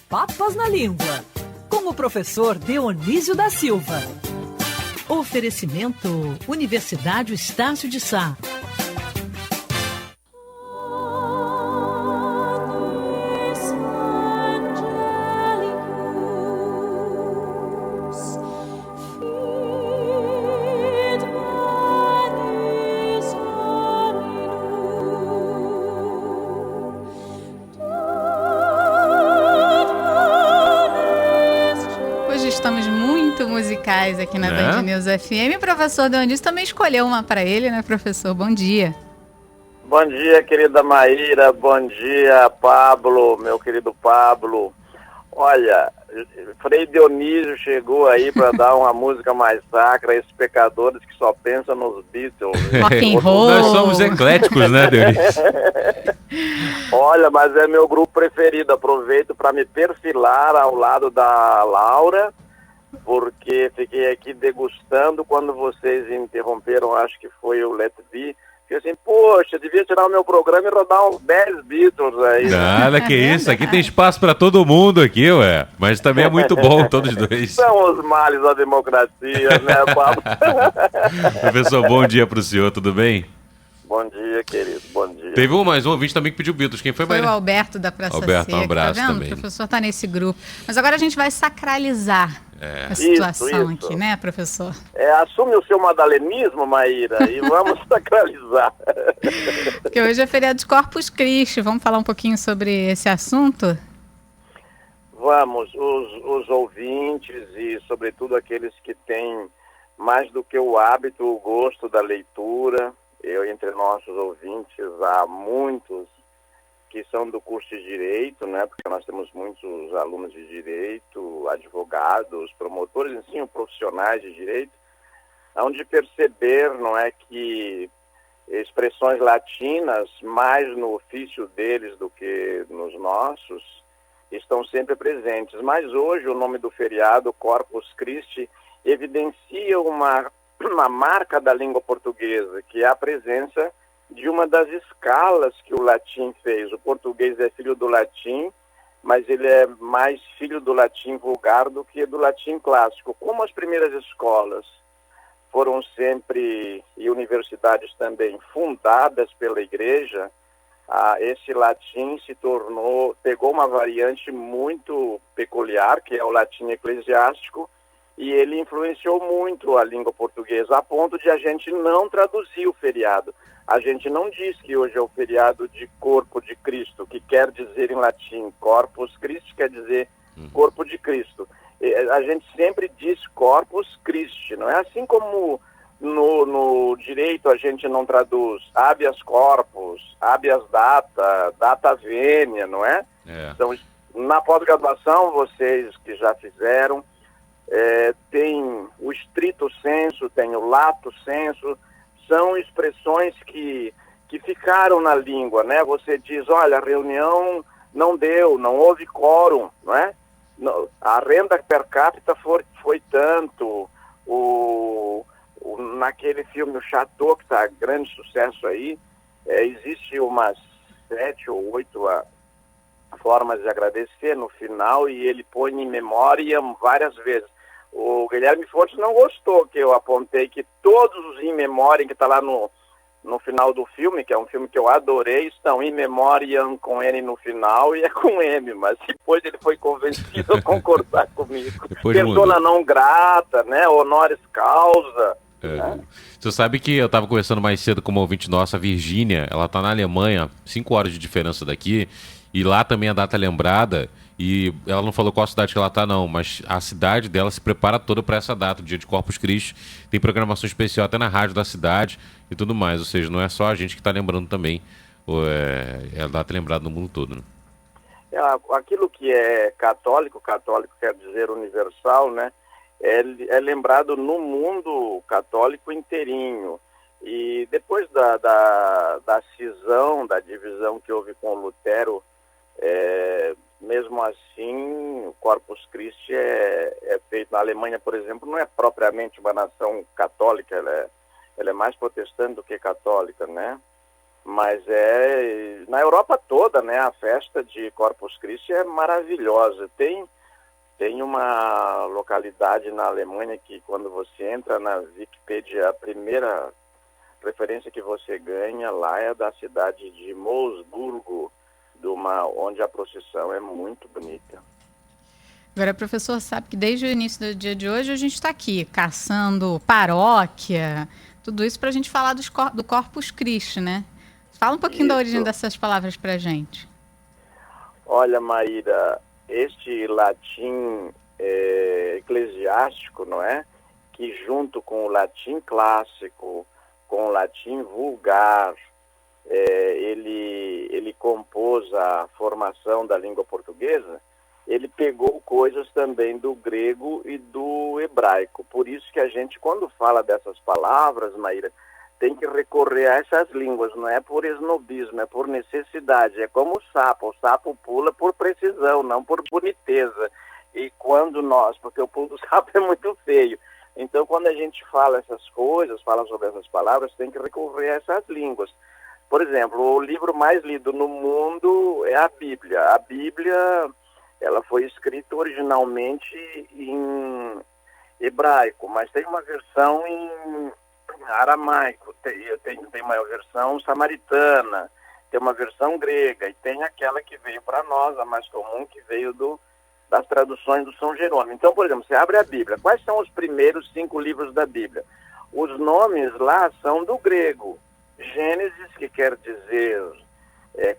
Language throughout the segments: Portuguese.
Papas na Língua, com o professor Dionísio da Silva. Oferecimento Universidade Estácio de Sá. Aqui na Band News FM. O professor Dionísio também escolheu uma para ele, né, professor? Bom dia. Bom dia, querida Maíra. Bom dia, Pablo, meu querido Pablo. Olha, Frei Dionísio chegou aí para dar uma música mais sacra a esses pecadores que só pensam nos Beatles. Rock and roll. Nós somos ecléticos, né, Dionísio? Olha, mas é meu grupo preferido. Aproveito para me perfilar ao lado da Laura, porque fiquei aqui degustando quando vocês interromperam, acho que foi o Let Be. Fiquei assim, poxa, devia tirar o meu programa e rodar uns 10 Beatles aí. Nada, que isso, aqui tem espaço para todo mundo aqui, ué. Mas também é muito bom, todos dois. São os males da democracia, né, Pablo? Professor, bom dia para o senhor, tudo bem? Bom dia, querido, bom dia. Teve mais um ouvinte também que pediu Beatles. Quem foi, Foi Maíra? o Alberto da Praça Alberto, Seca, um abraço tá vendo? também. O professor está nesse grupo. Mas agora a gente vai sacralizar a situação isso. aqui, né, professor? Assume o seu madalenismo, Maíra, e vamos sacralizar. Porque hoje é feriado de Corpus Christi. Vamos falar um pouquinho sobre esse assunto? Vamos, os ouvintes e, sobretudo, aqueles que têm mais do que o hábito, o gosto da leitura. Eu, entre nossos ouvintes, há muitos que são do curso de Direito, né? Porque nós temos muitos alunos de Direito, advogados, promotores, enfim, profissionais de Direito, onde perceber, não é, que expressões latinas, mais no ofício deles do que nos nossos, estão sempre presentes. Mas hoje o nome do feriado, Corpus Christi, evidencia uma marca da língua portuguesa, que é a presença de uma das escalas que o latim fez. O português é filho do latim, mas ele é mais filho do latim vulgar do que do latim clássico. Como as primeiras escolas foram sempre, e universidades também, fundadas pela igreja, esse latim pegou uma variante muito peculiar, que é o latim eclesiástico, e ele influenciou muito a língua portuguesa, a ponto de a gente não traduzir o feriado. A gente não diz que hoje é o feriado de Corpo de Cristo, que quer dizer em latim Corpus Christi, quer dizer Corpo de Cristo. A gente sempre diz Corpus Christi, não é? Assim como no direito a gente não traduz habeas corpus, habeas data, data venia, não é? Então, na pós-graduação, vocês que já fizeram, tem o estrito sensu, tem o lato sensu, são expressões que ficaram na língua, né? Você diz, olha, a reunião não deu, não houve quórum, não é? A renda per capita foi tanto, naquele filme O Chateau, que está grande sucesso aí, existe umas 7 ou 8 formas de agradecer no final, e ele põe em memória várias vezes. O Guilherme Fontes não gostou que eu apontei que todos os in memoriam que está lá no final do filme, que é um filme que eu adorei, estão in memoriam com N no final e é com M, mas depois ele foi convencido a concordar comigo. Persona não grata, né? Honoris causa. Né? Você sabe que eu estava conversando mais cedo com uma ouvinte nossa, a Virgínia, ela está na Alemanha, 5 horas de diferença daqui, e lá também a data é lembrada. E ela não falou qual cidade que ela está, não, mas a cidade dela se prepara toda para essa data, o dia de Corpus Christi. Tem programação especial até na rádio da cidade e tudo mais. Ou seja, não é só a gente que está lembrando também. A data é lembrada no mundo todo, né? Aquilo que é católico quer dizer universal, né? É lembrado no mundo católico inteirinho. E depois da cisão, da divisão que houve com Lutero, mesmo assim, o Corpus Christi é feito na Alemanha, por exemplo, não é propriamente uma nação católica, ela é mais protestante do que católica, né? Mas na Europa toda, né, a festa de Corpus Christi é maravilhosa. Tem uma localidade na Alemanha que, quando você entra na Wikipedia, a primeira referência que você ganha lá é da cidade de Moosburgo, onde a procissão é muito bonita. Agora, professor, sabe que desde o início do dia de hoje a gente está aqui caçando paróquia, tudo isso para a gente falar do Corpus Christi, né? Fala um pouquinho da origem dessas palavras para a gente. Olha, Maíra, este latim eclesiástico, não é? Que junto com o latim clássico, com o latim vulgar, ele compôs a formação da língua portuguesa. Ele pegou coisas também do grego e do hebraico. Por isso que a gente, quando fala dessas palavras, Maíra, tem que recorrer a essas línguas. Não é por esnobismo, é por necessidade. É como o sapo pula por precisão, não por boniteza. E quando porque o pulo do sapo é muito feio. Então, quando a gente fala essas coisas, fala sobre essas palavras, tem que recorrer a essas línguas. Por exemplo, o livro mais lido no mundo é a Bíblia. A Bíblia, ela foi escrita originalmente em hebraico, mas tem uma versão em aramaico, tem uma versão samaritana, tem uma versão grega, e tem aquela que veio para nós, a mais comum, que veio das traduções do São Jerônimo. Então, por exemplo, você abre a Bíblia, quais são os primeiros 5 livros da Bíblia? Os nomes lá são do grego. Gênesis, que quer dizer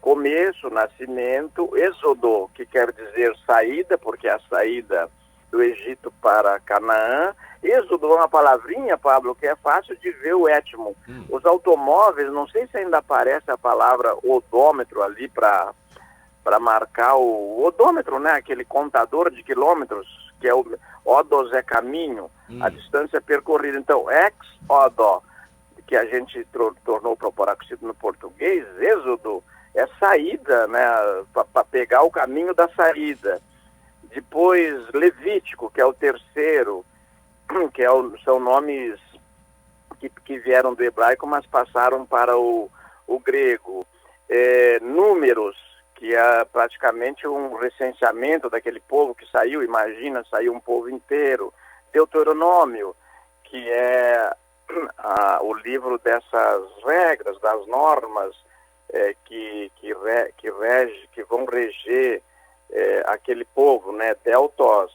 começo, nascimento; Êxodo, que quer dizer saída, porque é a saída do Egito para Canaã. Êxodo é uma palavrinha, Pablo, que é fácil de ver o étimo. Os automóveis, não sei se ainda aparece a palavra odômetro ali para marcar o odômetro, né? Aquele contador de quilômetros, que é o odos é caminho, a distância percorrida. Então, ex-odo, que a gente tornou proparoxítono no português, êxodo, é saída, né? Para pegar o caminho da saída. Depois, Levítico, que é o terceiro, que são nomes que vieram do hebraico, mas passaram para o grego. Números, que é praticamente um recenseamento daquele povo que saiu, saiu um povo inteiro. Deuteronômio, que é o livro dessas regras, das normas que vão reger aquele povo, né? Deltos,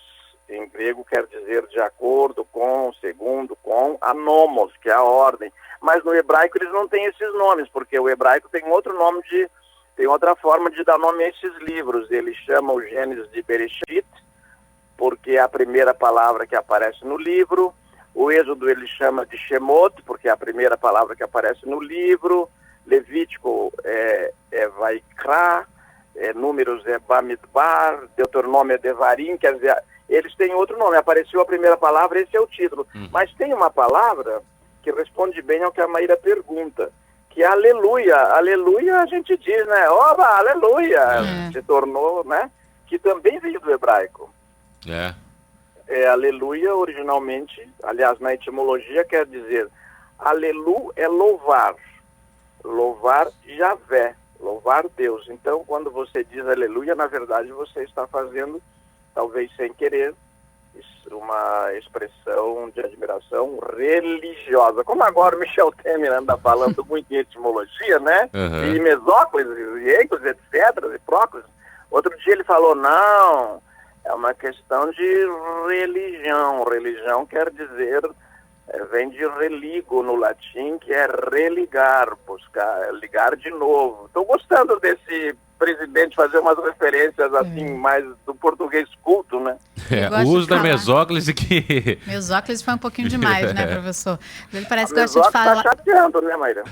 em grego, quer dizer de acordo com, segundo, com, anomos, que é a ordem. Mas no hebraico eles não têm esses nomes, porque o hebraico tem tem outra forma de dar nome a esses livros. Ele chama o Gênesis de Bereshit, porque é a primeira palavra que aparece no livro. O Êxodo ele chama de Shemot, porque é a primeira palavra que aparece no livro. Levítico é Vaikra, Números é Bamidbar, Deuteronômio é Devarim, quer dizer, eles têm outro nome. Apareceu a primeira palavra, esse é o título. Mas tem uma palavra que responde bem ao que a Maíra pergunta, que é aleluia. Aleluia a gente diz, né? Oba, aleluia! Se tornou, né? Que também veio do hebraico. Aleluia originalmente, aliás, na etimologia quer dizer, alelu é louvar. Louvar Javé, louvar Deus. Então, quando você diz aleluia, na verdade você está fazendo, talvez sem querer, uma expressão de admiração religiosa. Como agora o Michel Temer anda falando muito em etimologia, né? E Mesóclise, e Eicos, etc., e Próclise. Outro dia ele falou, não, é uma questão de religião. Religião quer dizer, vem de religo no latim, que é religar, buscar, ligar de novo. Estou gostando desse presidente fazer umas referências assim, mais do português culto, né? O uso da mesóclise que... Mesóclise foi um pouquinho demais, né, professor? Ele parece que gosta de falar... Tá chateando, né, Maíra?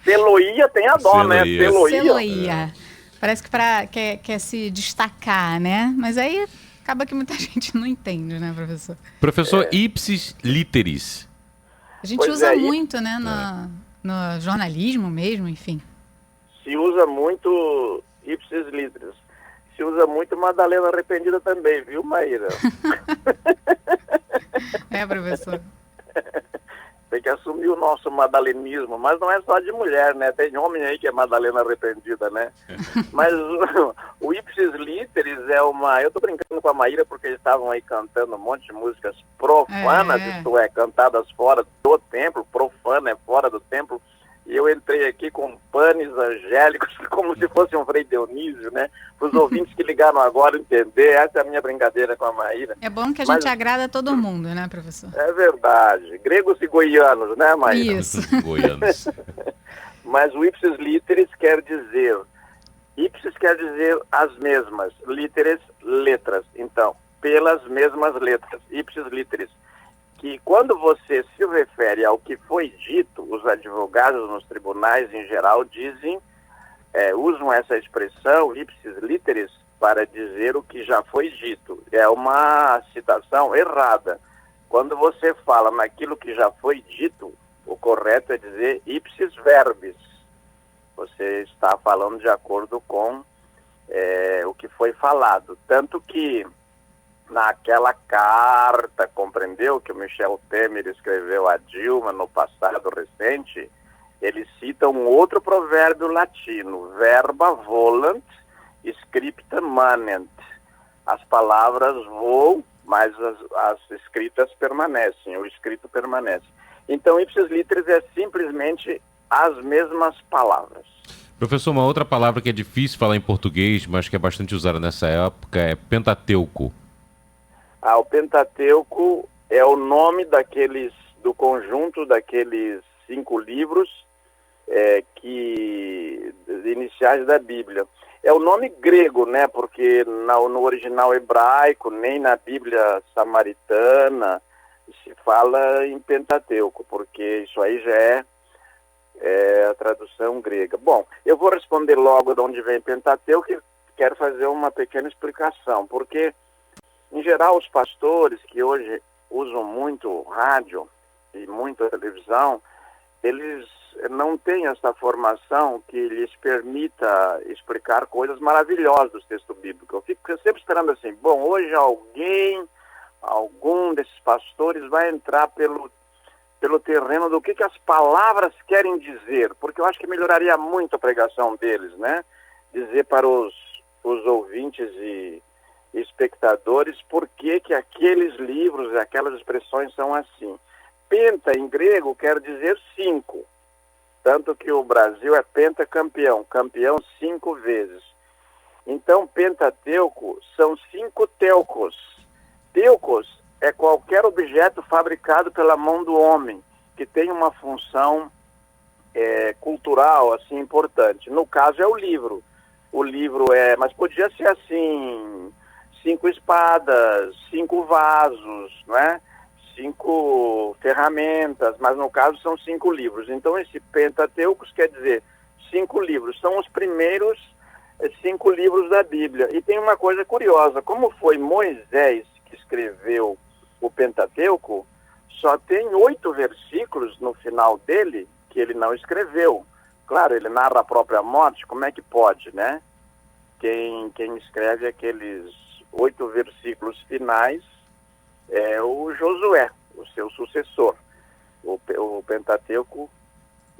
Celoia tem a dó, né? Celoia. Parece que quer se destacar, né? Mas aí acaba que muita gente não entende, né, professor? Professor, ipsis literis. A gente usa muito, né, no jornalismo mesmo, enfim. Se usa muito ipsis literis. Se usa muito Madalena Arrependida também, viu, Maíra? Professor? Tem que assumir assumiu o nosso madalenismo, mas não é só de mulher, né? Tem homem aí que é Madalena arrependida, né? Mas o Ipsis Literis é uma... Eu tô brincando com a Maíra porque eles estavam aí cantando um monte de músicas profanas, isto é, cantadas fora do templo, profana é fora do templo, e eu entrei aqui com panes angélicos, como se fosse um Frei Dionísio, né? Para os ouvintes que ligaram agora entender, essa é a minha brincadeira com a Maíra. É bom que a gente agrada a todo mundo, né, professor? É verdade. Gregos e goianos, né, Maíra? Isso. Goianos. Mas o Ipsis Literis quer dizer... Ipsis quer dizer as mesmas, literes, letras. Então, pelas mesmas letras, Ipsis Literis. Que quando você se refere ao que foi dito, os advogados nos tribunais em geral dizem, usam essa expressão, ipsis literis, para dizer o que já foi dito. É uma citação errada. Quando você fala naquilo que já foi dito, o correto é dizer ipsis verbis. Você está falando de acordo com o que foi falado. Tanto que naquela carta, compreendeu, que o Michel Temer escreveu a Dilma no passado recente, ele cita um outro provérbio latino, verba volant, scripta manent. As palavras voam, mas as escritas permanecem, o escrito permanece. Então, ipsis literis é simplesmente as mesmas palavras. Professor, uma outra palavra que é difícil falar em português, mas que é bastante usada nessa época, é Pentateuco. O Pentateuco é o nome do conjunto daqueles 5 livros iniciais da Bíblia. É o nome grego, né? Porque no original hebraico, nem na Bíblia samaritana, se fala em Pentateuco, porque isso aí já é a tradução grega. Bom, eu vou responder logo de onde vem Pentateuco e quero fazer uma pequena explicação, porque em geral, os pastores que hoje usam muito rádio e muita televisão, eles não têm essa formação que lhes permita explicar coisas maravilhosas do texto bíblico. Eu fico sempre esperando assim, bom, hoje algum desses pastores vai entrar pelo terreno do que as palavras querem dizer, porque eu acho que melhoraria muito a pregação deles, né? Dizer para os ouvintes e espectadores por que aqueles livros, aquelas expressões são assim. Penta em grego quer dizer 5, tanto que o Brasil é pentacampeão, campeão 5 vezes. Então Pentateuco são 5 teucos. Teucos é qualquer objeto fabricado pela mão do homem, que tem uma função cultural assim importante. No caso é o livro. O livro mas podia ser assim, 5 espadas, 5 vasos, não é? 5 ferramentas, mas no caso são 5 livros. Então esse Pentateuco quer dizer 5 livros, são os primeiros 5 livros da Bíblia. E tem uma coisa curiosa, como foi Moisés que escreveu o Pentateuco, só tem 8 versículos no final dele que ele não escreveu. Claro, ele narra a própria morte, como é que pode, né? Quem escreve aqueles 8 versículos finais é o Josué, o seu sucessor. O Pentateuco,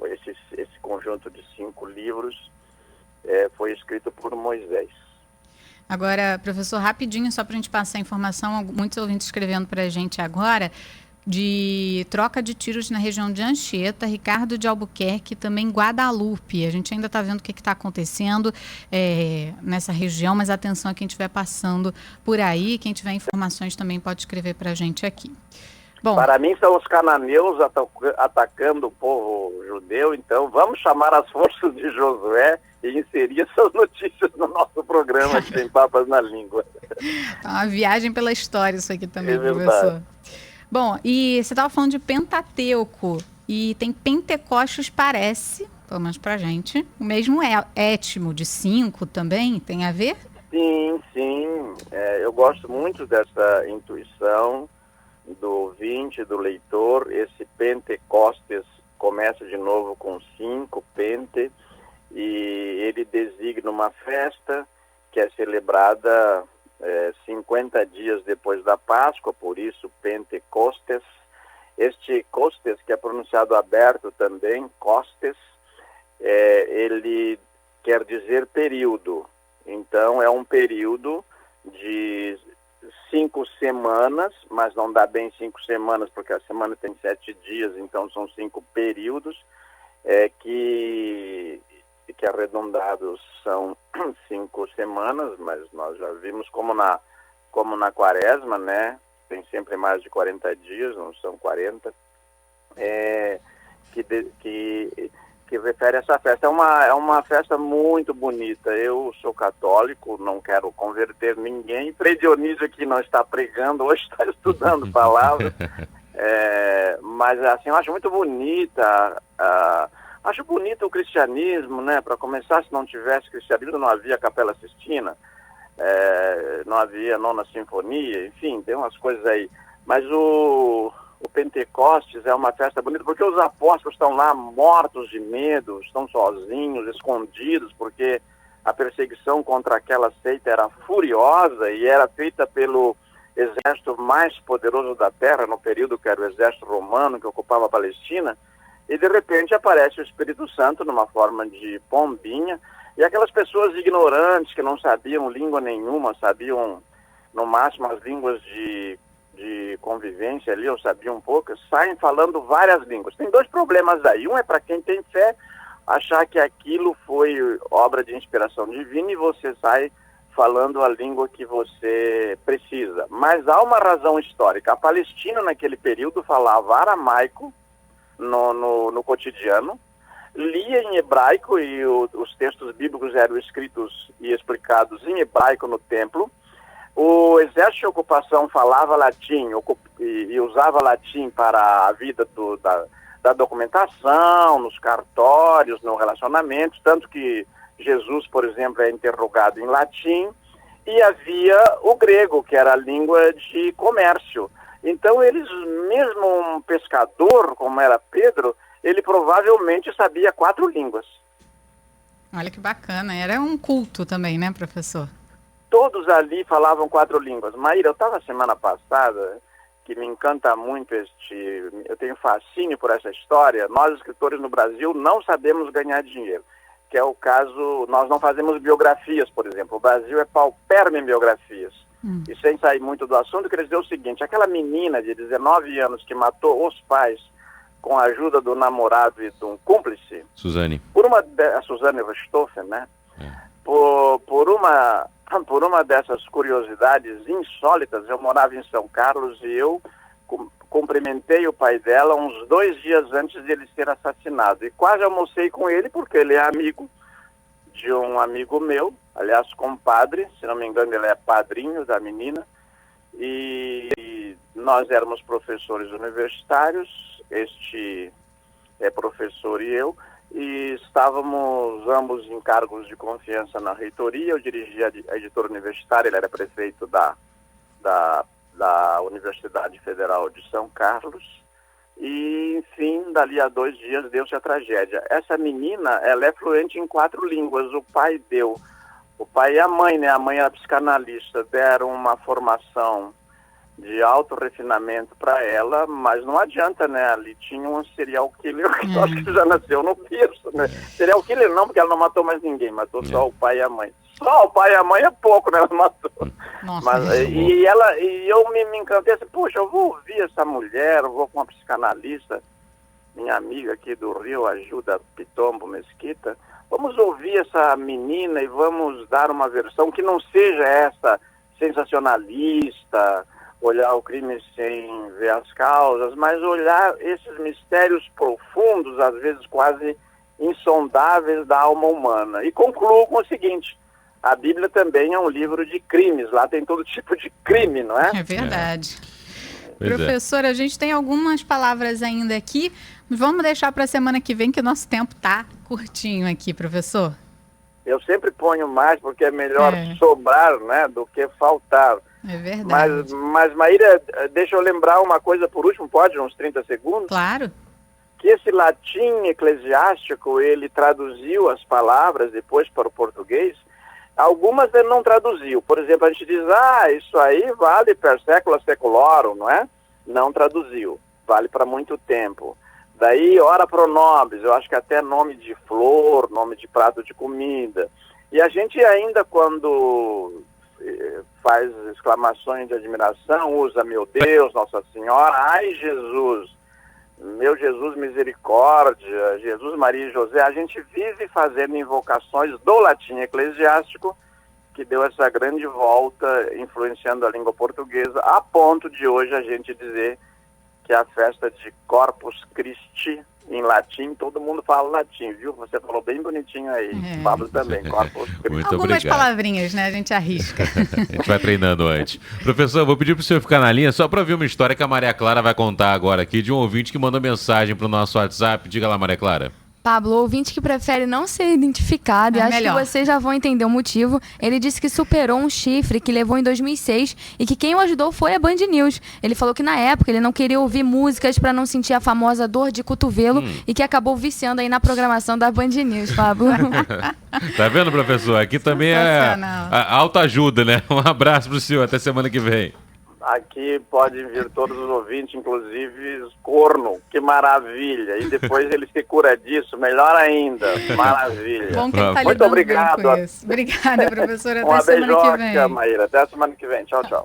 esse conjunto de 5 livros, foi escrito por Moisés. Agora, professor, rapidinho, só para a gente passar a informação, muitos ouvintes escrevendo para a gente agora, de troca de tiros na região de Anchieta, Ricardo de Albuquerque, também Guadalupe. A gente ainda está vendo o que está acontecendo nessa região, mas atenção a quem estiver passando por aí, quem tiver informações também pode escrever para a gente aqui. Bom, para mim são os cananeus atacando o povo judeu, então vamos chamar as forças de Josué e inserir essas notícias no nosso programa que tem Papas na Língua. É uma viagem pela história isso aqui também, professor. Verdade. Bom, e você estava falando de Pentateuco, e tem Pentecostes, parece, pelo menos pra gente, o mesmo étimo de 5 também, tem a ver? Sim. Eu gosto muito dessa intuição do ouvinte, do leitor. Esse Pentecostes começa de novo com 5, Pente, e ele designa uma festa que é celebrada 50 dias depois da Páscoa, por isso Pentecostes, Este costes, que é pronunciado aberto também, costes, ele quer dizer período. Então, é um período de 5 semanas, mas não dá bem 5 semanas, porque a semana tem 7 dias, então são 5 períodos, que arredondados são 5 semanas, mas nós já vimos como na quaresma, né? Tem sempre mais de 40 dias, não são 40, que refere a essa festa. É uma festa muito bonita. Eu sou católico, não quero converter ninguém. Frei Dionísio aqui não está pregando, hoje está estudando palavras. Mas assim, eu acho muito bonita. Acho bonito o cristianismo, né? Para começar, se não tivesse cristianismo, não havia Capela Sistina, não havia Nona Sinfonia, enfim, tem umas coisas aí. Mas o Pentecostes é uma festa bonita porque os apóstolos estão lá mortos de medo, estão sozinhos, escondidos, porque a perseguição contra aquela seita era furiosa e era feita pelo exército mais poderoso da terra no período, que era o exército romano que ocupava a Palestina, e de repente aparece o Espírito Santo numa forma de pombinha, e aquelas pessoas ignorantes que não sabiam língua nenhuma, sabiam no máximo as línguas de convivência ali, ou sabiam poucas, saem falando várias línguas. Tem 2 problemas aí. Um é para quem tem fé, achar que aquilo foi obra de inspiração divina e você sai falando a língua que você precisa. Mas há uma razão histórica. A Palestina, naquele período, falava aramaico no cotidiano, lia em hebraico, e os textos bíblicos eram escritos e explicados em hebraico no templo. O exército de ocupação falava latim e usava latim para a vida da documentação, nos cartórios, no relacionamento, tanto que Jesus, por exemplo, é interrogado em latim, e havia o grego, que era a língua de comércio. Então, eles, mesmo um pescador, como era Pedro, ele provavelmente sabia 4 línguas. Olha que bacana. Era um culto também, né, professor? Todos ali falavam 4 línguas. Maíra, eu estava semana passada, que me encanta muito eu tenho fascínio por essa história. Nós, escritores no Brasil, não sabemos ganhar dinheiro, que é o caso, nós não fazemos biografias, por exemplo. O Brasil é pauperme em biografias. E sem sair muito do assunto, eu queria dizer o seguinte: aquela menina de 19 anos que matou os pais com a ajuda do namorado e de um cúmplice, Suzane. A Suzane Richthofen, né? Por uma dessas curiosidades insólitas, eu morava em São Carlos e eu cumprimentei o pai dela uns 2 dias antes de ele ser assassinado. E quase almocei com ele, porque ele é amigo de um amigo meu, aliás, compadre, se não me engano ele é padrinho da menina, e nós éramos professores universitários, este professor e eu, e estávamos ambos em cargos de confiança na reitoria. Eu dirigia a editora universitária, ele era prefeito da Universidade Federal de São Carlos, e, enfim, dali a 2 dias deu-se a tragédia. Essa menina, ela é fluente em 4 línguas. O pai e a mãe, né? A mãe era psicanalista, deram uma formação de alto refinamento para ela, mas não adianta, né? Ali tinha um serial killer que eu acho que já nasceu no berço, né? Serial killer não, porque ela não matou mais ninguém, matou só o pai e a mãe. Só o pai e a mãe é pouco, né? Ela matou. Nossa, mas, e eu me encantei assim, poxa, eu vou ouvir essa mulher, eu vou com uma psicanalista, minha amiga aqui do Rio, Ajuda Pitombo Mesquita, vamos ouvir essa menina e vamos dar uma versão que não seja essa sensacionalista, olhar o crime sem ver as causas, mas olhar esses mistérios profundos, às vezes quase insondáveis da alma humana. E concluo com o seguinte: a Bíblia também é um livro de crimes, lá tem todo tipo de crime, não é? É verdade. Pois Professor, a gente tem algumas palavras ainda aqui, mas vamos deixar para a semana que vem, que o nosso tempo tá curtinho aqui, professor. Eu sempre ponho mais, porque é melhor sobrar, né, do que faltar. É verdade. Mas, Maíra, deixa eu lembrar uma coisa por último, pode? Uns 30 segundos? Claro. Que esse latim eclesiástico, ele traduziu as palavras depois para o português. Algumas ele não traduziu. Por exemplo, a gente diz, isso aí vale per secula seculorum, não é? Não traduziu. vale para muito tempo. Daí, ora pronobis, eu acho que até nome de flor, nome de prato de comida. E a gente ainda, quando faz exclamações de admiração, usa meu Deus, Nossa Senhora, ai Jesus, meu Jesus misericórdia, Jesus Maria e José. A gente vive fazendo invocações do latim eclesiástico, que deu essa grande volta, influenciando a língua portuguesa, a ponto de hoje a gente dizer que a festa de Corpus Christi, em latim, todo mundo fala latim, viu? Você falou bem bonitinho aí. Pablo também, Corpus Christi. Muito Algumas obrigado. palavrinhas, né? A gente arrisca. A gente vai treinando antes. Professor, vou pedir para o senhor ficar na linha só para ouvir uma história que a Maria Clara vai contar agora aqui, de um ouvinte que mandou mensagem para o nosso WhatsApp. Diga lá, Maria Clara. Pablo, ouvinte que prefere não ser identificado, e acho melhor. que vocês já vão entender o motivo. Ele disse que superou um chifre que levou em 2006 e que quem o ajudou foi a Band News. Ele falou que na época ele não queria ouvir músicas para não sentir a famosa dor de cotovelo e que acabou viciando aí na programação da Band News, Pablo. Tá vendo, professor? Aqui também é Sensacional. a autoajuda, né? Um abraço pro senhor, até semana que vem. Aqui podem vir todos os ouvintes, inclusive corno, que maravilha. E depois ele se cura disso, melhor ainda. Maravilha. Bom que ele tá Muito lidando obrigado. bem com isso. Obrigada, professora. Até Uma semana que vem. beijoca, Maíra. Até a semana que vem. Tchau, tchau.